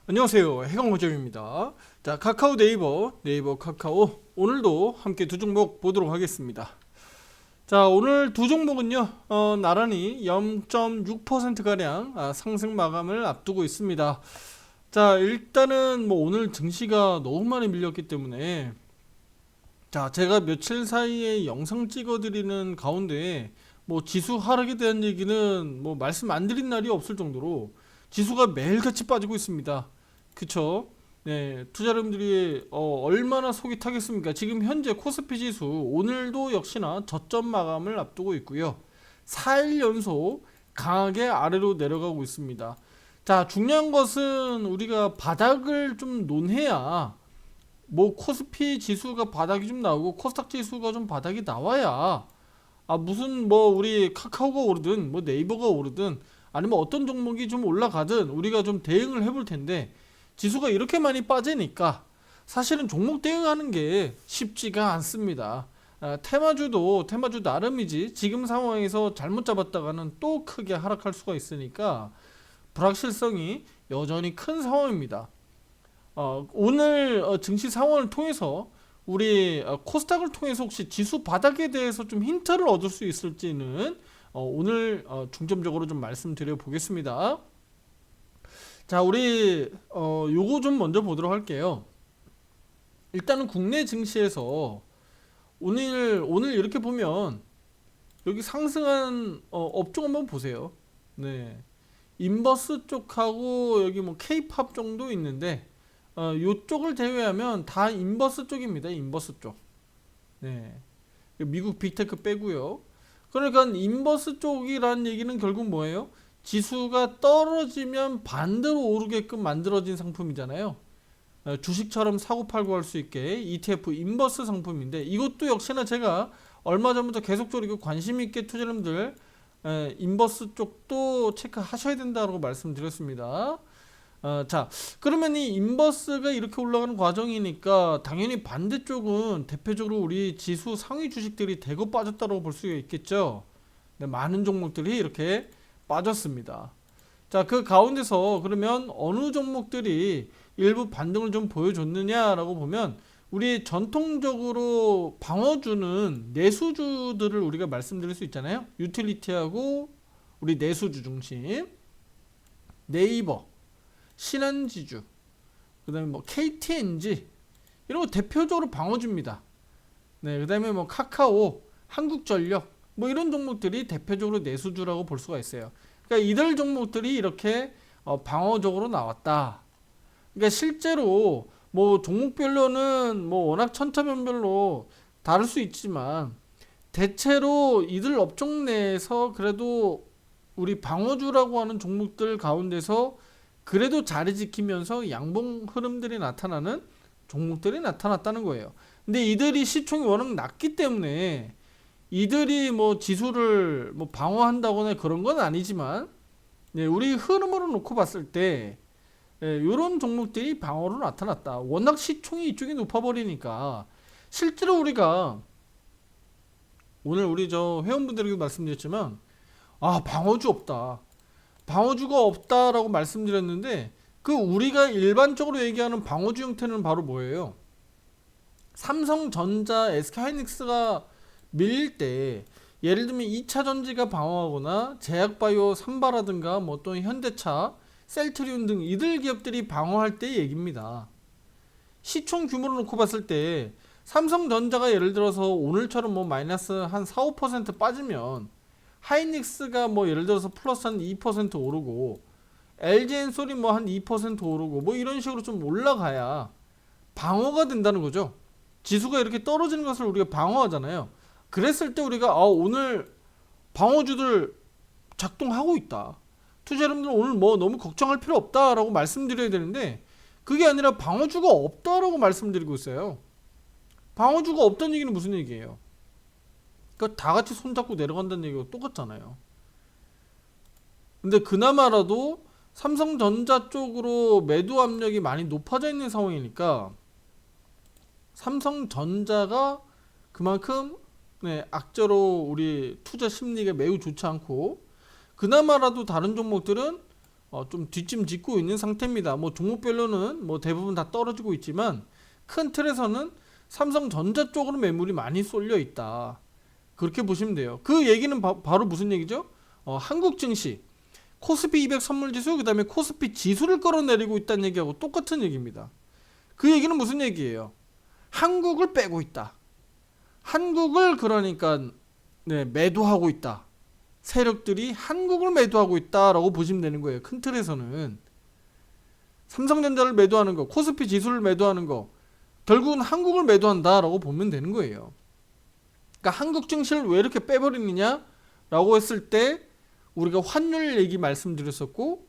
안녕하세요. 해강호점입니다. 자, 카카오 네이버 카카오 오늘도 함께 두 종목 보도록 하겠습니다. 자, 오늘 두 종목은요, 나란히 0.6%가량 상승 마감을 앞두고 있습니다. 자, 일단은 뭐 오늘 증시가 너무 많이 밀렸기 때문에 자, 제가 며칠 사이에 영상 찍어드리는 가운데 뭐 지수 하락에 대한 얘기는 뭐 말씀 안 드린 날이 없을 정도로 지수가 매일같이 빠지고 있습니다. 그쵸? 네, 투자자분들이 얼마나 속이 타겠습니까? 지금 현재 코스피 지수 오늘도 역시나 저점 마감을 앞두고 있고요. 4일 연속 강하게 아래로 내려가고 있습니다. 자, 중요한 것은 우리가 바닥을 좀 논해야 뭐 코스피 지수가 바닥이 좀 나오고 코스닥 지수가 좀 바닥이 나와야 무슨 뭐 우리 카카오가 오르든 뭐 네이버가 오르든 아니면 어떤 종목이 좀 올라가든 우리가 좀 대응을 해볼 텐데 지수가 이렇게 많이 빠지니까 사실은 종목 대응하는 게 쉽지가 않습니다. 테마주 나름이지 지금 상황에서 잘못 잡았다가는 또 크게 하락할 수가 있으니까 불확실성이 여전히 큰 상황입니다. 오늘 증시 상황을 통해서 우리 코스닥을 통해서 혹시 지수 바닥에 대해서 좀 힌트를 얻을 수 있을지는 오늘 중점적으로 좀 말씀드려 보겠습니다. 자, 우리 요거 좀 먼저 보도록 할게요. 일단은 국내 증시에서 오늘 이렇게 보면 여기 상승한 업종 한번 보세요. 네. 인버스 쪽하고 여기 뭐 K-팝 정도 있는데 요쪽을 제외하면 다 인버스 쪽입니다. 인버스 쪽. 네. 미국 빅테크 빼고요. 그러니까 인버스 쪽이라는 얘기는 결국 뭐예요? 지수가 떨어지면 반대로 오르게끔 만들어진 상품이잖아요. 주식처럼 사고팔고 할 수 있게 ETF 인버스 상품인데 이것도 역시나 제가 얼마 전부터 계속적으로 관심 있게 투자자님들 인버스 쪽도 체크하셔야 된다고 말씀드렸습니다. 자, 그러면 이 인버스가 이렇게 올라가는 과정이니까 당연히 반대쪽은 대표적으로 우리 지수 상위 주식들이 대거 빠졌다고 볼 수가 있겠죠. 네, 많은 종목들이 이렇게 빠졌습니다. 자, 그 가운데서 그러면 어느 종목들이 일부 반등을 좀 보여줬느냐라고 보면 우리 전통적으로 방어주는 내수주들을 우리가 말씀드릴 수 있잖아요. 유틸리티하고 우리 내수주 중심 네이버, 신한지주, 그 다음에 뭐 KTNG 이런 거 대표적으로 방어주입니다. 네, 그 다음에 뭐 카카오, 한국전력 뭐 이런 종목들이 대표적으로 내수주라고 볼 수가 있어요. 그러니까 이들 종목들이 이렇게 방어적으로 나왔다. 그러니까 실제로 뭐 종목별로는 뭐 워낙 천차만별로 다를 수 있지만 대체로 이들 업종 내에서 그래도 우리 방어주라고 하는 종목들 가운데서 그래도 자리 지키면서 양봉 흐름들이 나타나는 종목들이 나타났다는 거예요. 근데 이들이 시총이 워낙 낮기 때문에 이들이 뭐 지수를 뭐 방어한다거나 그런 건 아니지만 네, 우리 흐름으로 놓고 봤을 때 이런 종목들이 방어로 나타났다. 워낙 시총이 이쪽이 높아버리니까 실제로 우리가 오늘 우리 저 회원분들에게 말씀드렸지만 방어주 없다. 방어주가 없다라고 말씀드렸는데 그 우리가 일반적으로 얘기하는 방어주 형태는 바로 뭐예요? 삼성전자, SK하이닉스가 밀릴 때 예를 들면 2차전지가 방어하거나 제약바이오 삼바라든가 뭐 또 현대차, 셀트리온 등 이들 기업들이 방어할 때 얘기입니다. 시총 규모로 놓고 봤을 때 삼성전자가 예를 들어서 오늘처럼 뭐 마이너스 한 4, 5% 빠지면 하이닉스가 뭐 예를 들어서 플러스 한 2% 오르고 LG엔솔이 뭐 한 2% 오르고 뭐 이런 식으로 좀 올라가야 방어가 된다는 거죠. 지수가 이렇게 떨어지는 것을 우리가 방어하잖아요. 그랬을 때 우리가 오늘 방어주들 작동하고 있다. 투자 여러분들 오늘 뭐 너무 걱정할 필요 없다라고 말씀드려야 되는데 그게 아니라 방어주가 없다라고 말씀드리고 있어요. 방어주가 없다는 얘기는 무슨 얘기예요? 그러니까 다 같이 손잡고 내려간다는 얘기가 똑같잖아요. 근데 그나마라도 삼성전자 쪽으로 매도 압력이 많이 높아져 있는 상황이니까 삼성전자가 그만큼 악재로 우리 투자 심리가 매우 좋지 않고 그나마라도 다른 종목들은 좀 뒷짐 짓고 있는 상태입니다. 뭐 종목별로는 뭐 대부분 다 떨어지고 있지만 큰 틀에서는 삼성전자 쪽으로 매물이 많이 쏠려 있다. 그렇게 보시면 돼요. 그 얘기는 바로 무슨 얘기죠? 한국 증시, 코스피 200 선물지수, 그 다음에 코스피 지수를 끌어내리고 있다는 얘기하고 똑같은 얘기입니다. 그 얘기는 무슨 얘기예요? 한국을 빼고 있다. 한국을 그러니까 매도하고 있다. 세력들이 한국을 매도하고 있다라고 보시면 되는 거예요. 큰 틀에서는 삼성전자를 매도하는 거, 코스피 지수를 매도하는 거, 결국은 한국을 매도한다라고 보면 되는 거예요. 그러니까 한국 증시를 왜 이렇게 빼버리느냐라고 했을 때 우리가 환율 얘기 말씀드렸었고,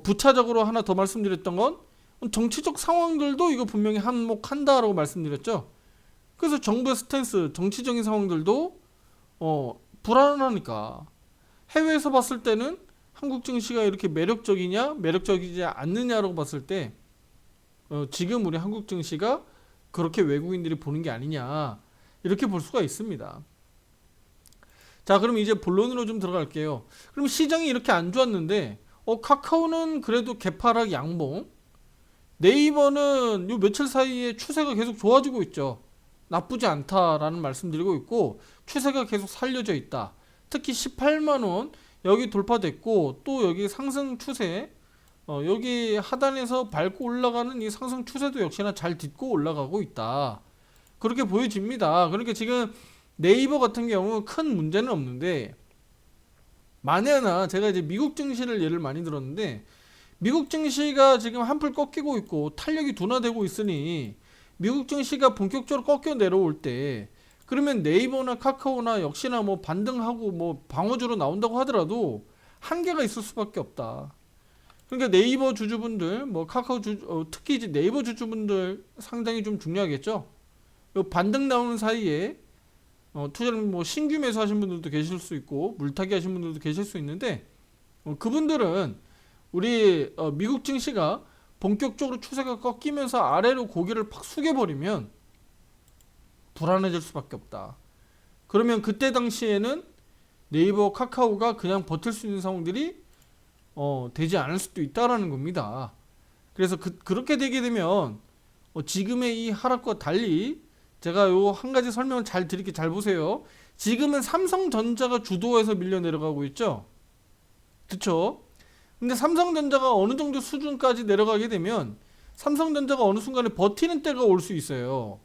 부차적으로 하나 더 말씀드렸던 건 정치적 상황들도 이거 분명히 한몫한다라고 말씀드렸죠. 그래서 정부의 스탠스, 정치적인 상황들도 불안하니까 해외에서 봤을 때는 한국 증시가 이렇게 매력적이냐 매력적이지 않느냐라고 봤을 때 지금 우리 한국 증시가 그렇게 외국인들이 보는 게 아니냐 이렇게 볼 수가 있습니다. 자, 그럼 이제 본론으로 좀 들어갈게요. 그럼 시장이 이렇게 안 좋았는데 카카오는 그래도 개파락 양봉, 네이버는 요 며칠 사이에 추세가 계속 좋아지고 있죠. 나쁘지 않다라는 말씀드리고 있고 추세가 계속 살려져 있다. 특히 18만원 여기 돌파됐고 또 여기 상승 추세, 여기 하단에서 밟고 올라가는 이 상승 추세도 역시나 잘 딛고 올라가고 있다. 그렇게 보여집니다. 그러니까 지금 네이버 같은 경우 큰 문제는 없는데, 만에 하나 제가 이제 미국 증시를 예를 많이 들었는데 미국 증시가 지금 한풀 꺾이고 있고 탄력이 둔화되고 있으니 미국 증시가 본격적으로 꺾여 내려올 때 그러면 네이버나 카카오나 역시나 뭐 반등하고 뭐 방어주로 나온다고 하더라도 한계가 있을 수밖에 없다. 그러니까 네이버 주주분들, 뭐 카카오 특히 이제 네이버 주주분들 상당히 좀 중요하겠죠. 요 반등 나오는 사이에 투자를 뭐 신규 매수하신 분들도 계실 수 있고 물타기 하신 분들도 계실 수 있는데 그분들은 우리 미국 증시가 본격적으로 추세가 꺾이면서 아래로 고개를 팍 숙여버리면 불안해질 수밖에 없다. 그러면 그때 당시에는 네이버, 카카오가 그냥 버틸 수 있는 상황들이 되지 않을 수도 있다라는 겁니다. 그래서 그렇게 되게 되면 지금의 이 하락과 달리 제가 요 한 가지 설명을 잘 드릴게요. 잘 보세요. 지금은 삼성전자가 주도해서 밀려 내려가고 있죠. 그쵸? 근데 삼성전자가 어느 정도 수준까지 내려가게 되면 삼성전자가 어느 순간에 버티는 때가 올 수 있어요.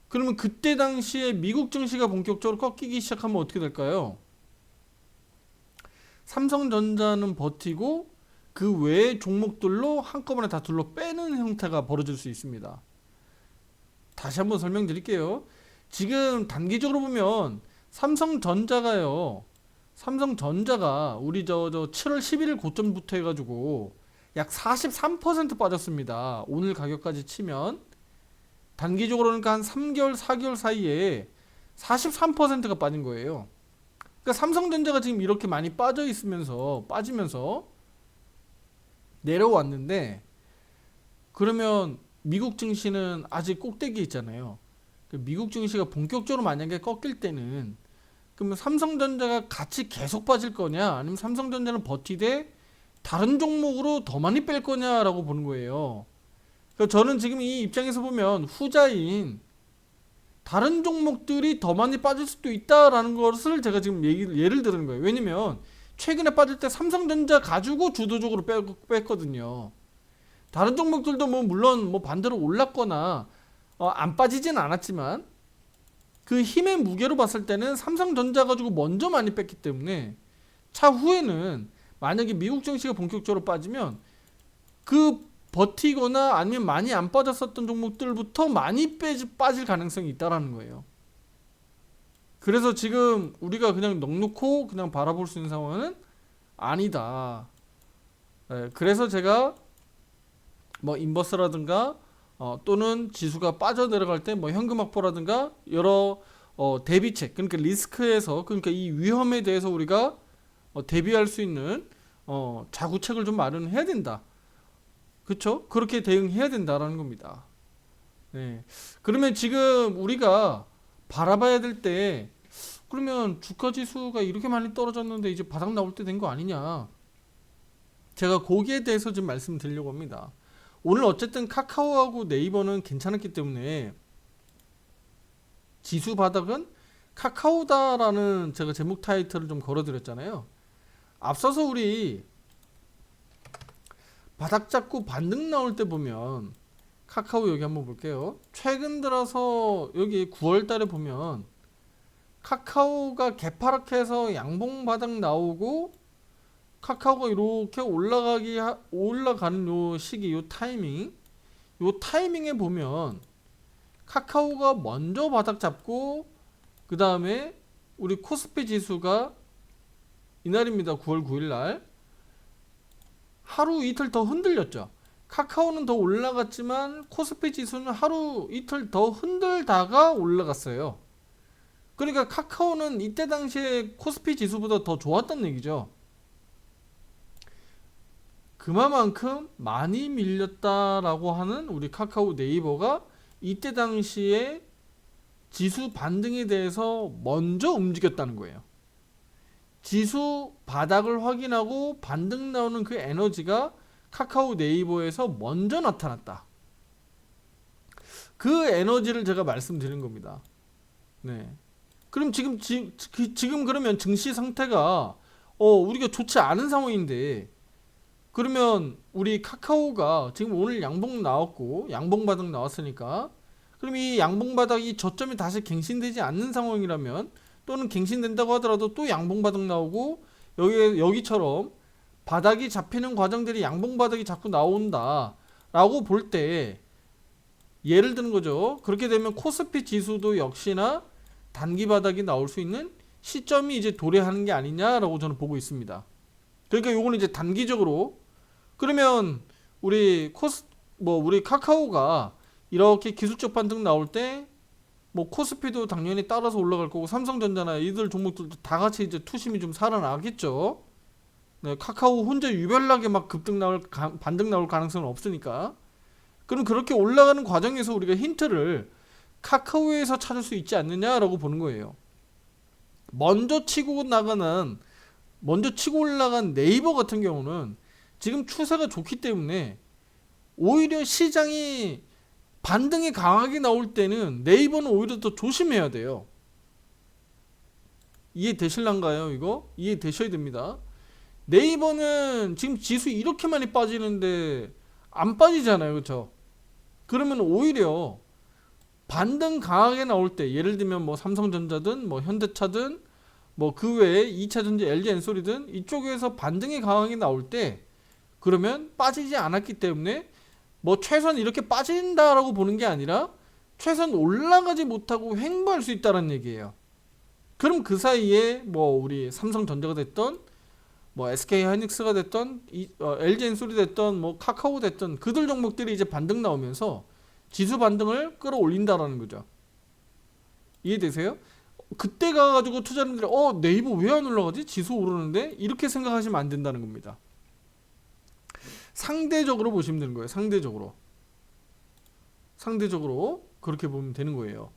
그러면 그때 당시에 미국 증시가 본격적으로 꺾이기 시작하면 어떻게 될까요? 삼성전자는 버티고 그 외의 종목들로 한꺼번에 다 둘러 빼는 형태가 벌어질 수 있습니다. 다시 한번 설명드릴게요. 지금 단기적으로 보면 삼성전자가 우리 7월 11일 고점부터 해가지고 약 43% 빠졌습니다. 오늘 가격까지 치면 단기적으로는 한 3개월 4개월 사이에 43%가 빠진 거예요. 그러니까 삼성전자가 지금 이렇게 많이 빠지면서 내려왔는데, 그러면 미국 증시는 아직 꼭대기에 있잖아요. 미국 증시가 본격적으로 만약에 꺾일 때는 그러면 삼성전자가 같이 계속 빠질 거냐, 아니면 삼성전자는 버티되 다른 종목으로 더 많이 뺄 거냐라고 보는 거예요. 그러니까 저는 지금 이 입장에서 보면 후자인 다른 종목들이 더 많이 빠질 수도 있다라는 것을 제가 지금 예를 드는 거예요. 왜냐면 최근에 빠질 때 삼성전자 가지고 주도적으로 뺐거든요. 다른 종목들도 물론 반대로 올랐거나 안 빠지진 않았지만 그 힘의 무게로 봤을 때는 삼성전자 가지고 먼저 많이 뺐기 때문에 차후에는 만약에 미국 증시가 본격적으로 빠지면 그 버티거나 아니면 많이 안 빠졌었던 종목들부터 많이 빠질 가능성이 있다라는 거예요. 그래서 지금 우리가 그냥 넉넉히 그냥 바라볼 수 있는 상황은 아니다. 그래서 제가 인버스라든가 또는 지수가 빠져내려갈 때 현금 확보라든가 여러 대비책, 그러니까 리스크에서, 그러니까 이 위험에 대해서 우리가 대비할 수 있는 자구책을 좀 마련해야 된다. 그렇죠? 그렇게 대응해야 된다라는 겁니다. 네. 그러면 지금 우리가 바라봐야 될 때, 그러면 주가 지수가 이렇게 많이 떨어졌는데 이제 바닥 나올 때 된 거 아니냐? 제가 거기에 대해서 좀 말씀드리려고 합니다. 오늘 어쨌든 카카오하고 네이버는 괜찮았기 때문에 지수 바닥은 카카오다라는 제가 제목 타이틀을 좀 걸어드렸잖아요. 앞서서 우리 바닥 잡고 반등 나올 때 보면 카카오 여기 한번 볼게요. 최근 들어서 여기 9월 달에 보면 카카오가 개파락해서 양봉 바닥 나오고 카카오가 이렇게 올라가는 요 시기, 요 타이밍에 보면 카카오가 먼저 바닥 잡고 그 다음에 우리 코스피 지수가 이날입니다. 9월 9일 날 하루 이틀 더 흔들렸죠. 카카오는 더 올라갔지만 코스피 지수는 하루 이틀 더 흔들다가 올라갔어요. 그러니까 카카오는 이때 당시에 코스피 지수보다 더 좋았다는 얘기죠. 그만큼 많이 밀렸다라고 하는 우리 카카오 네이버가 이때 당시에 지수 반등에 대해서 먼저 움직였다는 거예요. 지수 바닥을 확인하고 반등 나오는 그 에너지가 카카오 네이버에서 먼저 나타났다. 그 에너지를 제가 말씀드린 겁니다. 네. 그럼 지금 그러면 증시 상태가 우리가 좋지 않은 상황인데, 그러면 우리 카카오가 지금 오늘 양봉 나왔고 양봉 바닥 나왔으니까, 그럼 이 양봉 바닥이 저점이 다시 갱신되지 않는 상황이라면, 또는 갱신된다고 하더라도 또 양봉 바닥 나오고 여기처럼 바닥이 잡히는 과정들이 양봉 바닥이 자꾸 나온다 라고 볼 때, 예를 드는 거죠. 그렇게 되면 코스피 지수도 역시나 단기 바닥이 나올 수 있는 시점이 이제 도래하는 게 아니냐라고 저는 보고 있습니다. 그러니까 요거는 이제 단기적으로, 그러면 우리 카카오가 이렇게 기술적 반등 나올 때 뭐 코스피도 당연히 따라서 올라갈 거고, 삼성전자나 이들 종목들도 다 같이 이제 투심이 좀 살아나겠죠. 네, 카카오 혼자 유별나게 막 반등 나올 가능성은 없으니까. 그럼 그렇게 올라가는 과정에서 우리가 힌트를 카카오에서 찾을 수 있지 않느냐라고 보는 거예요. 먼저 치고 올라간 네이버 같은 경우는 지금 추세가 좋기 때문에 오히려 시장이 반등이 강하게 나올 때는 네이버는 오히려 더 조심해야 돼요. 이해되실란가요? 이거? 이해되셔야 됩니다. 네이버는 지금 지수 이렇게 많이 빠지는데 안 빠지잖아요. 그렇죠? 그러면 오히려 반등 강하게 나올 때, 예를 들면 뭐 삼성전자든 뭐 현대차든 뭐 그 외에 2차전지 LG엔솔이든 이쪽에서 반등이 강하게 나올 때, 그러면 빠지지 않았기 때문에 뭐 최소한 이렇게 빠진다라고 보는 게 아니라 최소한 올라가지 못하고 횡보할 수 있다는 얘기예요. 그럼 그 사이에 뭐 우리 삼성전자가 됐던 뭐 SK하이닉스가 됐던 LG엔솔이 됐던 뭐 카카오 됐던 그들 종목들이 이제 반등 나오면서 지수 반등을 끌어올린다라는 거죠. 이해되세요? 그때 가가지고 투자자들이 네이버 왜 안 올라가지? 지수 오르는데? 이렇게 생각하시면 안 된다는 겁니다. 상대적으로 보시면 되는 거예요. 상대적으로 그렇게 보면 되는 거예요.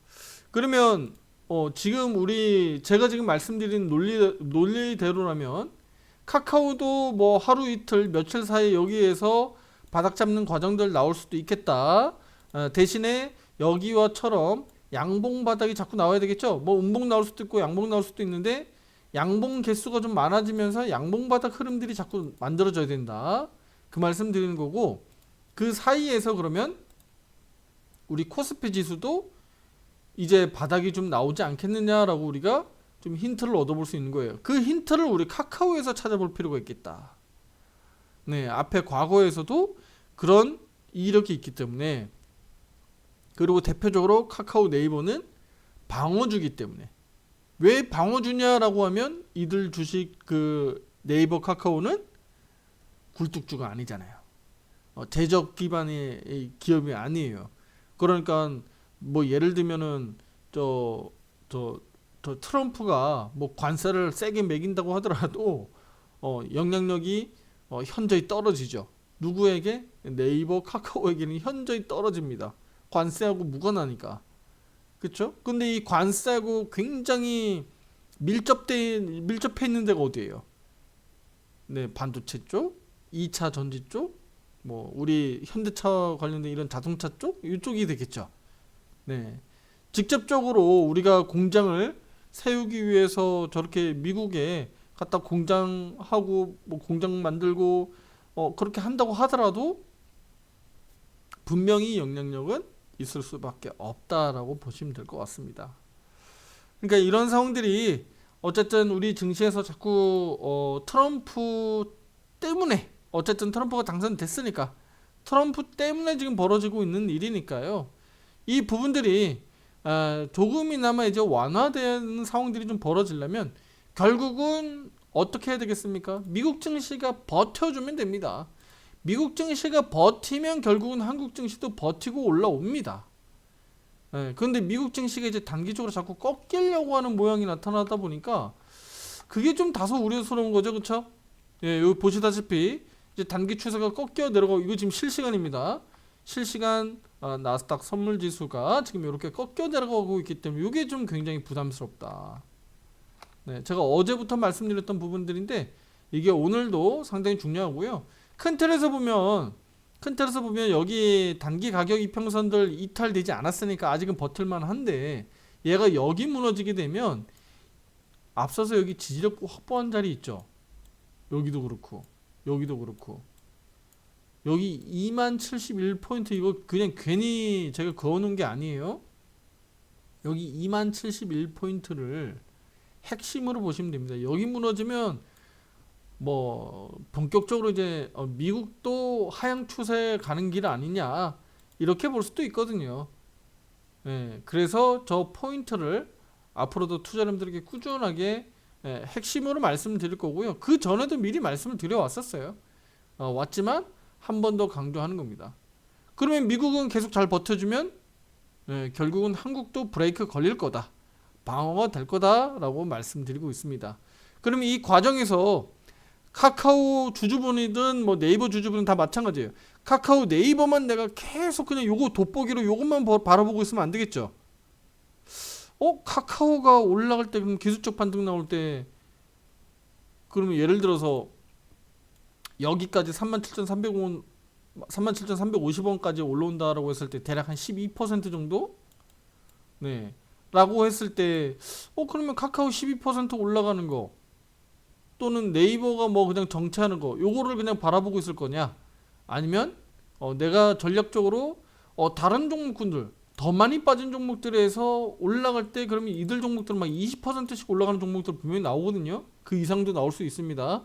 그러면 지금 제가 지금 말씀드린 논리대로라면 카카오도 뭐 하루 이틀 며칠 사이에 여기에서 바닥 잡는 과정들 나올 수도 있겠다. 대신에 여기와처럼 양봉 바닥이 자꾸 나와야 되겠죠. 뭐 음봉 나올 수도 있고 양봉 나올 수도 있는데, 양봉 개수가 좀 많아지면서 양봉 바닥 흐름들이 자꾸 만들어져야 된다. 그 말씀 드리는 거고, 그 사이에서 그러면 우리 코스피 지수도 이제 바닥이 좀 나오지 않겠느냐라고 우리가 좀 힌트를 얻어볼 수 있는 거예요. 그 힌트를 우리 카카오에서 찾아볼 필요가 있겠다. 네, 앞에 과거에서도 그런 이력이 있기 때문에. 그리고 대표적으로 카카오 네이버는 방어주기 때문에. 왜 방어주냐라고 하면 이들 주식 그 네이버 카카오는 굴뚝주가 아니잖아요. 대적 기반의 기업이 아니에요. 그러니까 뭐 예를 들면은 트럼프가 뭐 관세를 세게 매긴다고 하더라도 영향력이 현저히 떨어지죠. 누구에게? 네이버 카카오에게는 현저히 떨어집니다. 관세하고 무관하니까. 그렇죠? 근데 이 관세하고 굉장히 밀접해 있는 데가 어디예요? 네, 반도체 쪽, 2차 전지 쪽, 뭐 우리 현대차 관련된 이런 자동차 쪽 이쪽이 되겠죠. 네. 직접적으로 우리가 공장을 세우기 위해서 저렇게 미국에 갖다 공장하고 뭐 공장 만들고 그렇게 한다고 하더라도 분명히 영향력은 있을 수밖에 없다라고 보시면 될 것 같습니다. 그러니까 이런 상황들이 어쨌든 우리 증시에서 자꾸 트럼프 때문에, 어쨌든 트럼프가 당선됐으니까 트럼프 때문에 지금 벌어지고 있는 일이니까요. 이 부분들이 조금이나마 이제 완화되는 상황들이 좀 벌어지려면 결국은 어떻게 해야 되겠습니까? 미국 증시가 버텨주면 됩니다. 미국 증시가 버티면 결국은 한국 증시도 버티고 올라옵니다. 그런데 미국 증시가 이제 단기적으로 자꾸 꺾이려고 하는 모양이 나타나다 보니까 그게 좀 다소 우려스러운 거죠, 그렇죠? 여기 보시다시피 이제 단기 추세가 꺾여 내려가고, 이거 지금 실시간입니다. 실시간 나스닥 선물 지수가 지금 이렇게 꺾여 내려가고 있기 때문에 이게 좀 굉장히 부담스럽다. 제가 어제부터 말씀드렸던 부분들인데 이게 오늘도 상당히 중요하고요. 큰 틀에서 보면 여기 단기 가격 이평선들 이탈되지 않았으니까 아직은 버틸만 한데, 얘가 여기 무너지게 되면 앞서서 여기 지지력 확보한 자리 있죠. 여기도 그렇고 여기 2071포인트, 이거 그냥 괜히 제가 그어놓은 게 아니에요. 여기 2071포인트를 핵심으로 보시면 됩니다. 여기 무너지면 뭐 본격적으로 이제 미국도 하향 추세에 가는 길 아니냐, 이렇게 볼 수도 있거든요. 그래서 저 포인트를 앞으로도 투자자님들에게 꾸준하게 핵심으로 말씀드릴 거고요. 그 전에도 미리 말씀을 드려왔었어요. 왔지만 한 번 더 강조하는 겁니다. 그러면 미국은 계속 잘 버텨주면 결국은 한국도 브레이크 걸릴 거다, 방어가 될 거다라고 말씀드리고 있습니다. 그러면 이 과정에서 카카오 주주분이든 뭐 네이버 주주분은 다 마찬가지예요. 카카오 네이버만 내가 계속 그냥 요거 돋보기로 요것만 바라보고 있으면 안 되겠죠. 카카오가 올라갈 때, 그럼 기술적 반등 나올 때, 그러면 예를 들어서 여기까지 37,300원 37,350원까지 올라온다라고 했을 때 대략 한 12% 정도? 라고 했을 때 그러면 카카오 12% 올라가는 거, 또는 네이버가 뭐 그냥 정체하는 거, 요거를 그냥 바라보고 있을 거냐? 아니면 내가 전략적으로 다른 종목군들, 더 많이 빠진 종목들에서 올라갈 때, 그러면 이들 종목들은 막 20%씩 올라가는 종목들 분명히 나오거든요. 그 이상도 나올 수 있습니다.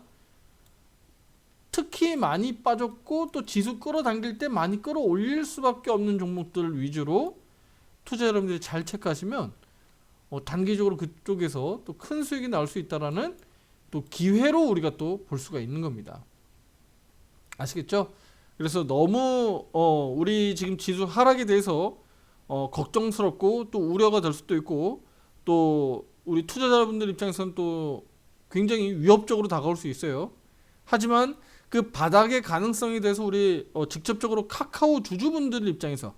특히 많이 빠졌고 또 지수 끌어당길 때 많이 끌어올릴 수밖에 없는 종목들 위주로 투자 여러분들이 잘 체크하시면 단기적으로 그쪽에서 또 큰 수익이 나올 수 있다라는 또 기회로 우리가 또 볼 수가 있는 겁니다. 아시겠죠? 그래서 너무 우리 지금 지수 하락에 대해서 걱정스럽고 또 우려가 될 수도 있고, 또 우리 투자자분들 입장에서는 또 굉장히 위협적으로 다가올 수 있어요. 하지만 그 바닥의 가능성에 대해서 우리 직접적으로 카카오 주주분들 입장에서,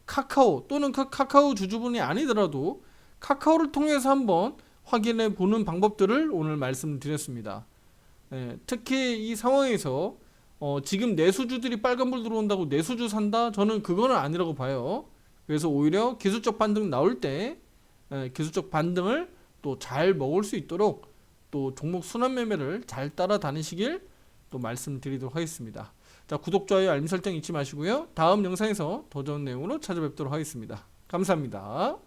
카카오 또는 카카오 주주분이 아니더라도 카카오를 통해서 한번 확인해 보는 방법들을 오늘 말씀드렸습니다. 특히 이 상황에서 지금 내수주들이 빨간불 들어온다고 내수주 산다? 저는 그거는 아니라고 봐요. 그래서 오히려 기술적 반등 나올 때 기술적 반등을 또 잘 먹을 수 있도록 또 종목 순환 매매를 잘 따라다니시길 또 말씀드리도록 하겠습니다. 자, 구독, 좋아요, 알림 설정 잊지 마시고요. 다음 영상에서 더 좋은 내용으로 찾아뵙도록 하겠습니다. 감사합니다.